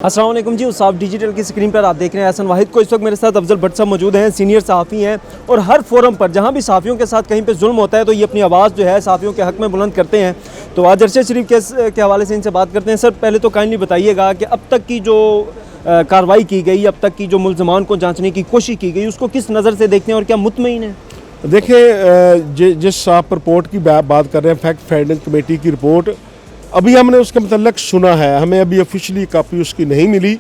अस्सलाम वालेकुम जी। उसाफ डिजिटल की स्क्रीन पर आप देख रहे हैं एहसन वाहिद को। इस वक्त मेरे साथ अफजल भट्ट साहब मौजूद हैं, सीनियर सहाफ़ी हैं और हर फोरम पर जहां भी सहाफ़ियों के साथ कहीं पे जुल्म होता है तो ये अपनी आवाज़ जो है सहाफ़ियों के हक़ में बुलंद करते हैं। तो आज अरशद शरीफ के हवाले से इनसे बात करते हैं। सर, पहले तो काइंडली बताइएगा कि अब तक की जो कार्रवाई की गई, अब तक की जो मुल्ज़मान को जाँचने की कोशिश की गई, उसको किस नज़र से देखते हैं और क्या मुतमईन है? देखिए, जिस आप रिपोर्ट की बात कर रहे हैं, फैक्ट फाइंडिंग कमेटी की रिपोर्ट, अभी हमने उसके मतलब सुना है, हमें अभी ऑफिशियली कापी उसकी नहीं मिली।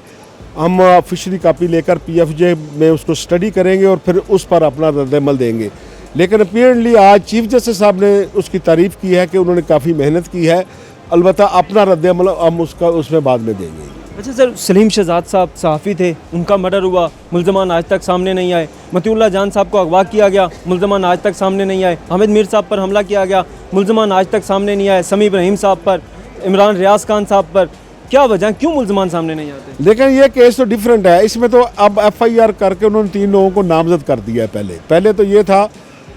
हम ऑफिशियली कापी लेकर पीएफजे में उसको स्टडी करेंगे और फिर उस पर अपना रद्द-ए-अमल देंगे। लेकिन अपीयरली आज चीफ जस्टिस साहब ने उसकी तारीफ़ की है कि उन्होंने काफ़ी मेहनत की है। अलबत्ता अपना रद्द-ए-अमल हम उसमें बाद में देंगे। अच्छा सर, सलीम शहजाद साहब सहाफ़ी थे, उनका मर्डर हुआ, मुल्ज़मान आज तक सामने नहीं आए। मतीउल्लाह जान साहब को अगवा किया गया, मुल्ज़मान आज तक सामने नहीं आए। हामिद मीर साहब पर हमला किया गया, मुल्ज़मान आज तक सामने नहीं आए। समी इब्राहिम साहब पर, इमरान रियाज खान साहब पर, क्या वजह, क्यों मुल्ज़मान सामने नहीं आते? लेकिन ये केस तो डिफरेंट है। इसमें तो अब एफआईआर करके उन्होंने 3 लोगों को नामजद कर दिया है। पहले तो ये था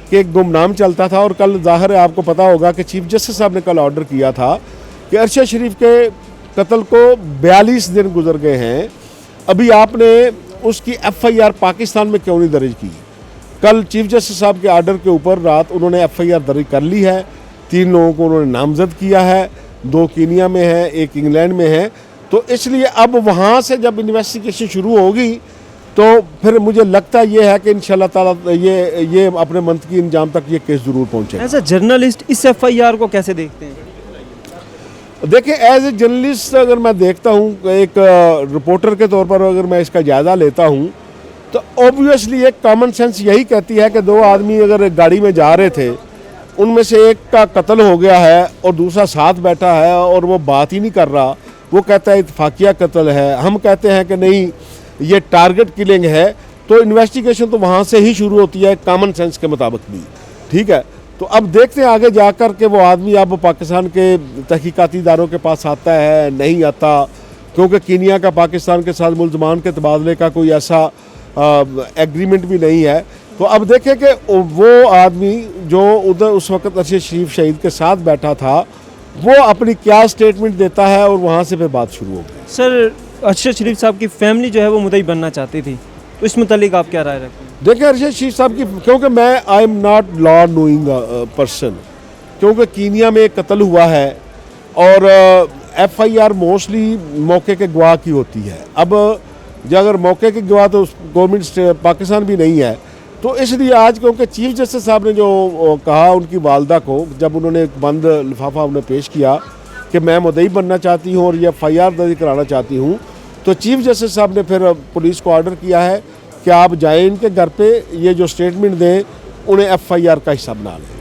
कि एक गुमनाम चलता था और कल ज़ाहिर है आपको पता होगा कि चीफ जस्टिस साहब ने कल ऑर्डर किया था कि अरशद शरीफ के कत्ल को 42 दिन गुजर गए हैं, अभी आपने उसकी एफआईआर पाकिस्तान में क्यों नहीं दर्ज की? कल चीफ जस्टिस साहब के ऑर्डर के ऊपर रात उन्होंने एफआईआर दर्ज कर ली है। 3 लोगों को उन्होंने नामजद किया है, 2 कीनिया में है, 1 इंग्लैंड में है। तो इसलिए अब वहाँ से जब इन्वेस्टिगेशन शुरू होगी तो फिर मुझे लगता ये है कि इंशाल्लाह ताला ये अपने मंतकी इंजाम तक ये केस ज़रूर पहुँचे। एज ए जर्नलिस्ट इस एफआईआर को कैसे देखते हैं? देखिए, एज ए जर्नलिस्ट अगर मैं देखता हूँ, एक रिपोर्टर के तौर पर अगर मैं इसका जायज़ा लेता हूँ तो ऑब्वियसली एक कॉमन सेंस यही कहती है कि 2 आदमी अगर गाड़ी में जा रहे थे, उनमें से एक का कत्ल हो गया है और दूसरा साथ बैठा है और वो बात ही नहीं कर रहा, वो कहता है इत्तफाकिया कत्ल है, हम कहते हैं कि नहीं ये टारगेट किलिंग है, तो इन्वेस्टिगेशन तो वहाँ से ही शुरू होती है कॉमन सेंस के मुताबिक भी। ठीक है, तो अब देखते हैं आगे जाकर के वो आदमी अब पाकिस्तान के तहकीकाती इदारों के पास आता है नहीं आता, क्योंकि कीनिया का पाकिस्तान के साथ मुल्ज़मान के तबादले का कोई ऐसा एग्रीमेंट भी नहीं है। तो अब देखें कि वो आदमी जो उधर उस वक्त अरशद शरीफ शहीद के साथ बैठा था, वो अपनी क्या स्टेटमेंट देता है और वहाँ से फिर बात शुरू होगी। सर, अरशद शरीफ साहब की फैमिली जो है वो मुद्दई बनना चाहती थी, तो इस मुतालिक आप क्या राय रखते हैं? देखिए, अरशद शरीफ साहब की, क्योंकि मैं I am not law knowing person, क्योंकि कीनिया में एक कत्ल हुआ है और एफआईआर मोस्टली मौके के गवाह की होती है। अब जो अगर मौके के गवाह तो गवर्नमेंट पाकिस्तान भी नहीं है, तो इसलिए आज क्योंकि चीफ जस्टिस साहब ने जो कहा उनकी वालदा को, जब उन्होंने एक बंद लिफाफा उन्हें पेश किया कि मैं मुद्दई बनना चाहती हूँ और ये एफआईआर दर्ज कराना चाहती हूँ, तो चीफ जस्टिस साहब ने फिर पुलिस को ऑर्डर किया है कि आप जाएं इनके घर पे, ये जो स्टेटमेंट दें उन्हें एफआईआर का हिस्सा बना लें।